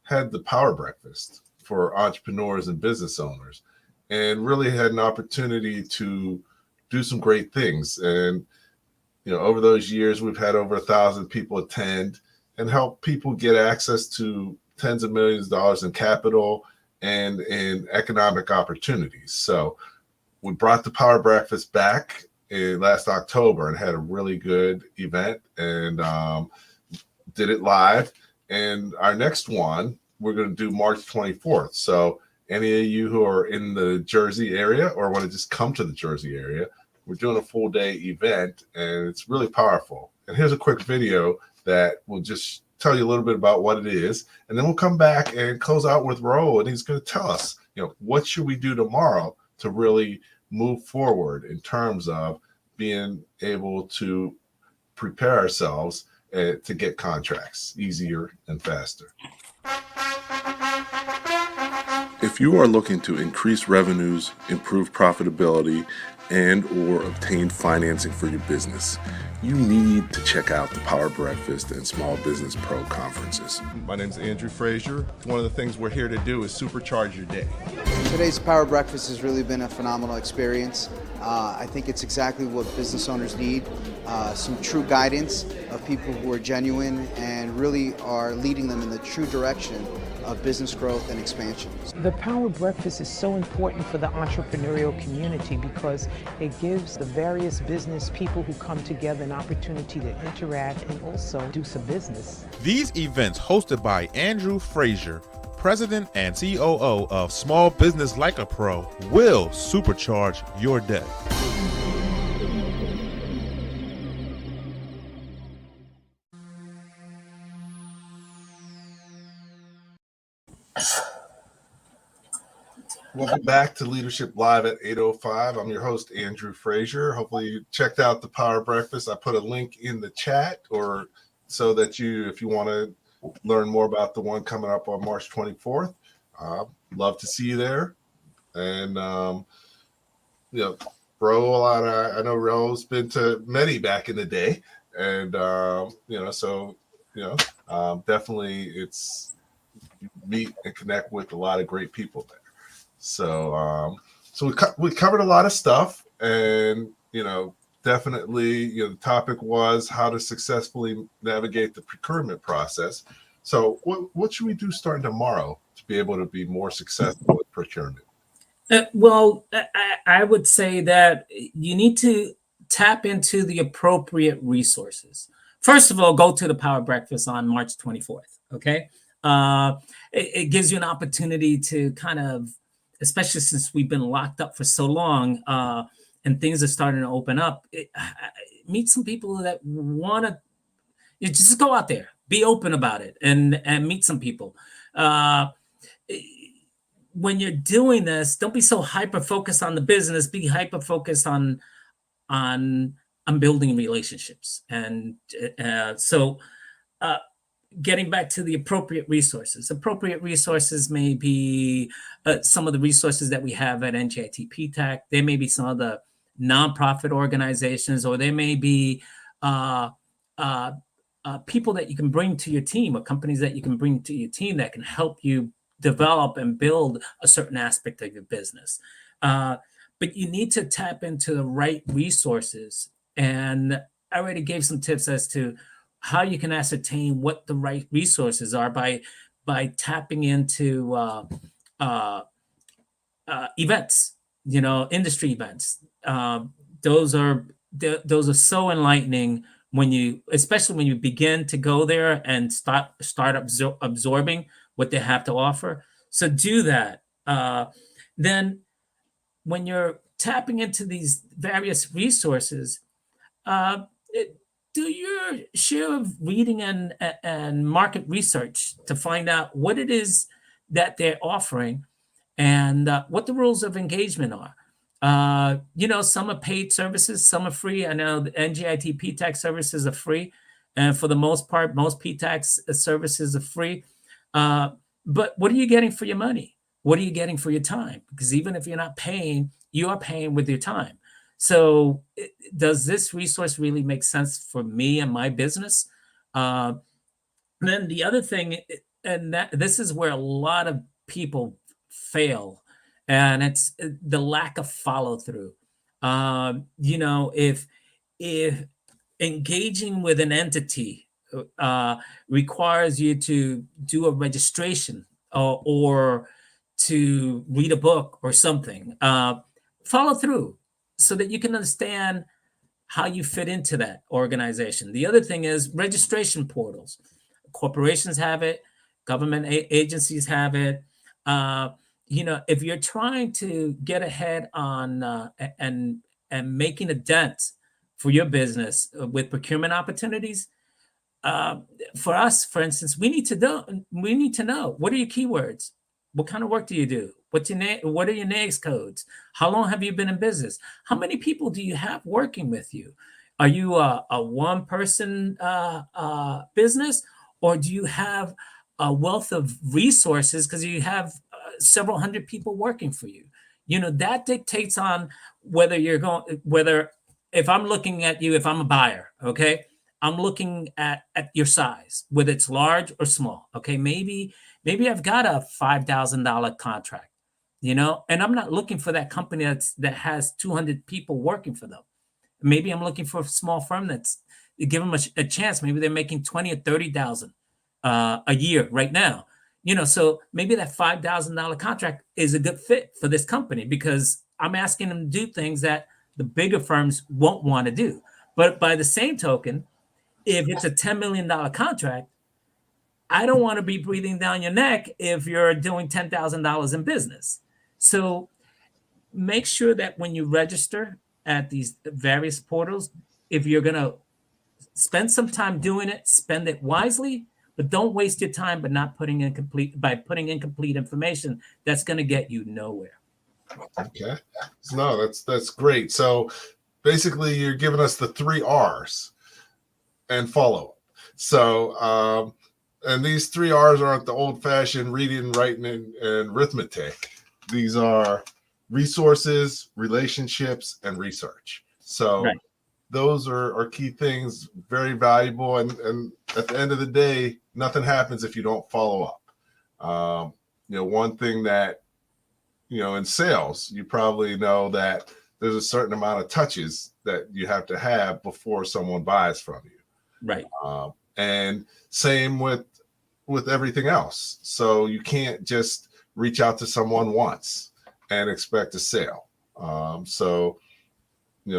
Speaker 1: had the Power Breakfast for entrepreneurs and business owners, and really had an opportunity to do some great things. And, over those years, we've had over 1,000 people attend and help people get access to tens of millions of dollars in capital and in economic opportunities. So we brought the Power Breakfast back in last October and had a really good event and did it live. And our next one, we're going to do March 24th. So any of you who are in the Jersey area or want to just come to the Jersey area, we're doing a full day event and it's really powerful. And here's a quick video that will just tell you a little bit about what it is. And then we'll come back and close out with Raul, and he's going to tell us, what should we do tomorrow to really move forward in terms of being able to prepare ourselves to get contracts easier and faster. If you are looking to increase revenues, improve profitability, and or obtain financing for your business, you need to check out the Power Breakfast and Small Business Pro conferences. My name is Andrew Frazier. One of the things we're here to do is supercharge your day.
Speaker 4: Today's Power Breakfast has really been a phenomenal experience. I think it's exactly what business owners need, some true guidance of people who are genuine and really are leading them in the true direction of business growth and expansion.
Speaker 5: The Power Breakfast is so important for the entrepreneurial community because it gives the various business people who come together an opportunity to interact and also do some business.
Speaker 6: These events, hosted by Andrew Frazier, President and COO of Small Business Like a Pro, will supercharge your day.
Speaker 1: Welcome back to Leadership Live at 8:05. I'm your host, Andrew Frazier. Hopefully you checked out the Power Breakfast. I put a link in the chat or so that if you want to learn more about the one coming up on March 24th, love to see you there. And, Raul, I know Raul's been to many back in the day. And, definitely it's meet and connect with a lot of great people there. So we covered a lot of stuff, and definitely the topic was how to successfully navigate the procurement process. So what should we do starting tomorrow to be able to be more successful with procurement?
Speaker 3: I would say that you need to tap into the appropriate resources. First of all, go to the Power Breakfast on March 24th. Okay, it gives you an opportunity to kind of, especially since we've been locked up for so long, and things are starting to open up, meet some people that want to just go out there, be open about it, and meet some people. When you're doing this, don't be so hyper focused on the business. Be hyper focused on building relationships. And getting back to the appropriate resources. Appropriate resources may be some of the resources that we have at NJIT PTAC. There may be some of the nonprofit organizations, or there may be people that you can bring to your team, or companies that you can bring to your team that can help you develop and build a certain aspect of your business. But you need to tap into the right resources. And I already gave some tips as to how you can ascertain what the right resources are by tapping into events, industry events. Those are so enlightening especially when you begin to go there and start absorbing what they have to offer. So do that. Then when you're tapping into these various resources, do your share of reading and market research to find out what it is that they're offering and what the rules of engagement are. Some are paid services, some are free. I know the NJIT PTAC services are free. And for the most part, most PTAC services are free. But what are you getting for your money? What are you getting for your time? Because even if you're not paying, you are paying with your time. So does this resource really make sense for me and my business? Then the other thing, and this is where a lot of people fail, and it's the lack of follow through. If engaging with an entity requires you to do a registration or to read a book or something, follow through so that you can understand how you fit into that organization. The other thing is registration portals. Corporations have it, government agencies have it. If you're trying to get ahead on and making a dent for your business with procurement opportunities, for us, for instance, we need to know what are your keywords? What kind of work do you do? What are your NAICS codes? How long have you been in business? How many people do you have working with you? Are you a one-person business, or do you have a wealth of resources because you have several hundred people working for you? That dictates on whether if I'm looking at you, if I'm a buyer, okay, I'm looking at your size, whether it's large or small. Okay, maybe I've got a $5,000 contract, and I'm not looking for that company that has 200 people working for them. Maybe I'm looking for a small firm that's give them a chance. Maybe they're making 20 or 30,000 a year right now. So maybe that $5,000 contract is a good fit for this company because I'm asking them to do things that the bigger firms won't want to do. But by the same token, if it's a $10 million contract, I don't want to be breathing down your neck if you're doing $10,000 in business. So make sure that when you register at these various portals, if you're going to spend some time doing it, spend it wisely, but don't waste your time by putting in complete information that's going to get you nowhere.
Speaker 1: Okay. No, that's great. So basically you're giving us the 3 R's and follow. So, and these 3 R's aren't the old-fashioned reading, writing, and arithmetic. These are resources, relationships, and research. So
Speaker 3: right.
Speaker 1: Those are key things, very valuable. And at the end of the day, nothing happens if you don't follow up. One thing that, in sales, you probably know that there's a certain amount of touches that you have to have before someone buys from you.
Speaker 3: Right.
Speaker 1: And same with everything else. So you can't just reach out to someone once and expect a sale.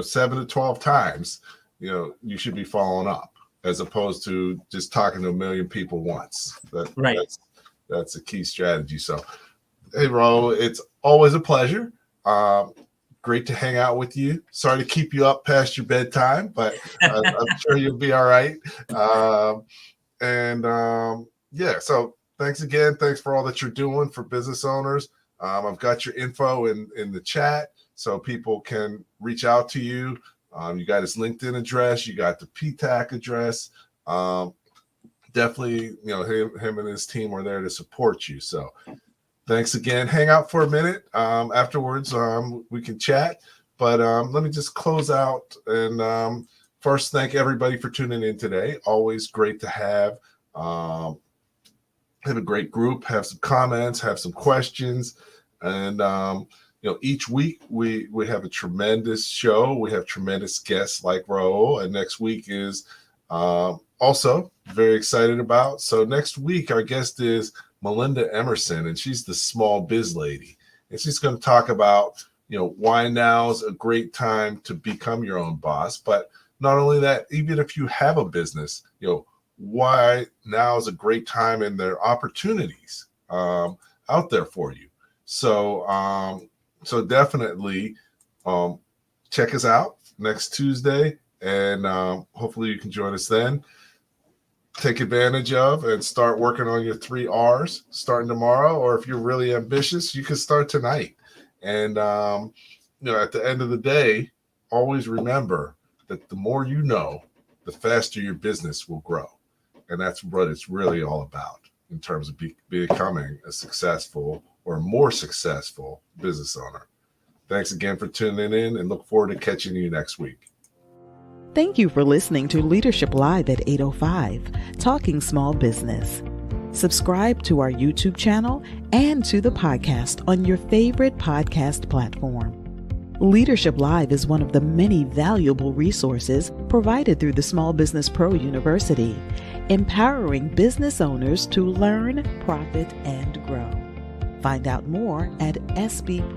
Speaker 1: 7 to 12 times, you should be following up as opposed to just talking to a million people once.
Speaker 3: Right.
Speaker 1: That's a key strategy. So, hey, Raul, it's always a pleasure. Great to hang out with you. Sorry to keep you up past your bedtime, but I'm sure you'll be all right. So thanks again. Thanks for all that you're doing for business owners. I've got your info in the chat so people can reach out to you. You got his LinkedIn address. You got the PTAC address. Definitely, him and his team are there to support you. So thanks again. Hang out for a minute. Afterwards, we can chat. But let me just close out and first thank everybody for tuning in today. Always great to have a great group, have some comments, have some questions. And, each week we have a tremendous show. We have tremendous guests like Raul. And next week is also very excited about. So next week, our guest is Melinda Emerson, and she's the small biz lady. And she's going to talk about, why now's a great time to become your own boss. But not only that, even if you have a business, why now is a great time and there are opportunities out there for you. So definitely check us out next Tuesday, and hopefully you can join us then. Take advantage of and start working on your 3 R's starting tomorrow, or if you're really ambitious, you can start tonight. And at the end of the day, always remember that the more you know, the faster your business will grow. And that's what it's really all about in terms of becoming a successful or more successful business owner. Thanks again for tuning in, and look forward to catching you next week.
Speaker 2: Thank you for listening to Leadership Live at 805, Talking Small Business. Subscribe to our YouTube channel and to the podcast on your favorite podcast platform. Leadership Live is one of the many valuable resources provided through the Small Business Pro University, empowering business owners to learn, profit, and grow. Find out more at sbpro.u.com.